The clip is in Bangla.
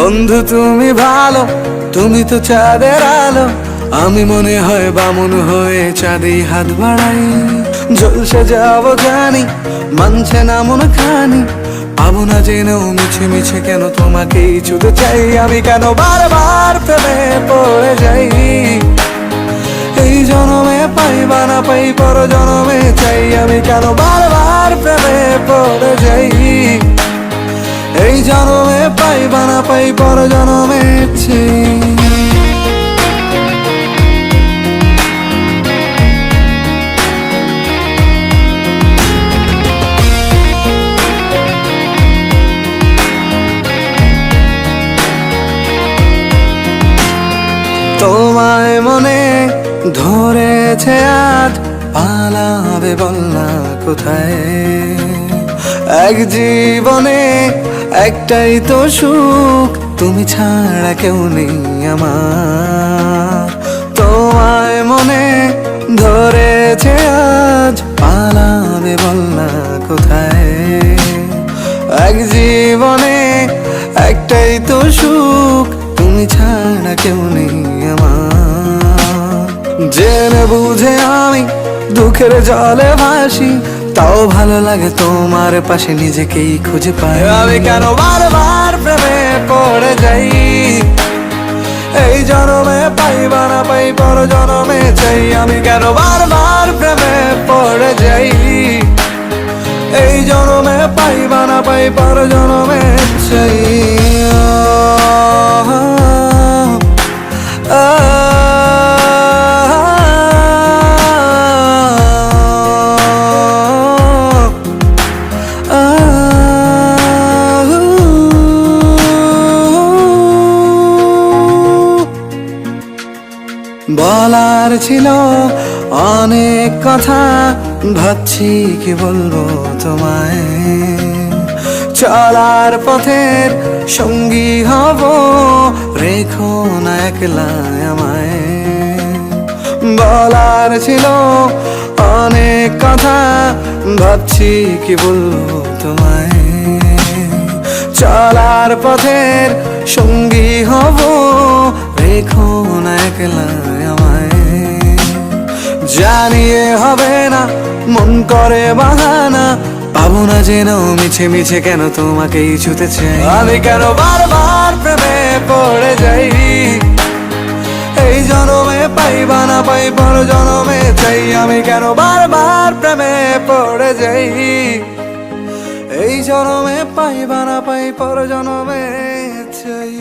বন্ধু তুমি ভালো, তুমি তো চাঁদের আলো। আমি মনে হয় বামুন হয়ে চাঁদে হাত বাড়াই। জলসে যাবো জানি, মানছে না মন খানি। পাবো না জেনেও মিছে মিছে কেন তোমাকেই ছুতে চাই। আমি কেন বারবার প্রেমে পড়ে যাই। এই জনমে পাই বা না পাই, পর জনমে চাই। আমি কেন বারবার প্রেমে পড়ে যাই। এই জনমে পাই বা না পাই, পর জনমে চাই। তোমায় মনে ধরেছে আজ, পালাবে বল না কোথায়। এক জীবনে একটাই তো সুখ, তুমি ছাড়া কেউ নেই আমার। তোমায় মনে ধরেছে আজ, পালাবে বল না কোথায়। এক জীবনে একটাই তো সুখ, তুমি ছাড়া কেউ নেই আমার। জেনে বুঝে আমি দুঃখের জলে ভাসি, তাও ভালো লাগে তোমার পাশে নিজেকেই খুঁজে পাই। আমি কেন বারবার প্রেমে পড়ে যাই। এই জনমে পাই বা না পাই, পর জনমে চাই। আমি কেন বারবার প্রেমে পড়ে যাই। এই জনমে পাই বা না পাই, পর জনমে চাই। বলার ছিল অনেক কথা, ভাবছি কি বলবো তোমায়। চলার পথের সঙ্গী হব, রেখো না একলা আমায়। বলার ছিল অনেক কথা, ভাবছি কি বলবো তোমায়। চলার পথের সঙ্গী হব, রেখো না একলা আমায়। জানিয়ে হবে না, মন করে বাহানা। পাবো না যেন মিছে মিছে কেন তোমাকেই ছুতে চাই। আমি কেন বারবার প্রেমে পড়ে যাই। এই জনমে পাই বা না পাই, পর জনমে চাই। আমি কেন বারবার প্রেমে পড়ে যাই। এই জনমে পাই বা না পাই, পর জনমে চাই।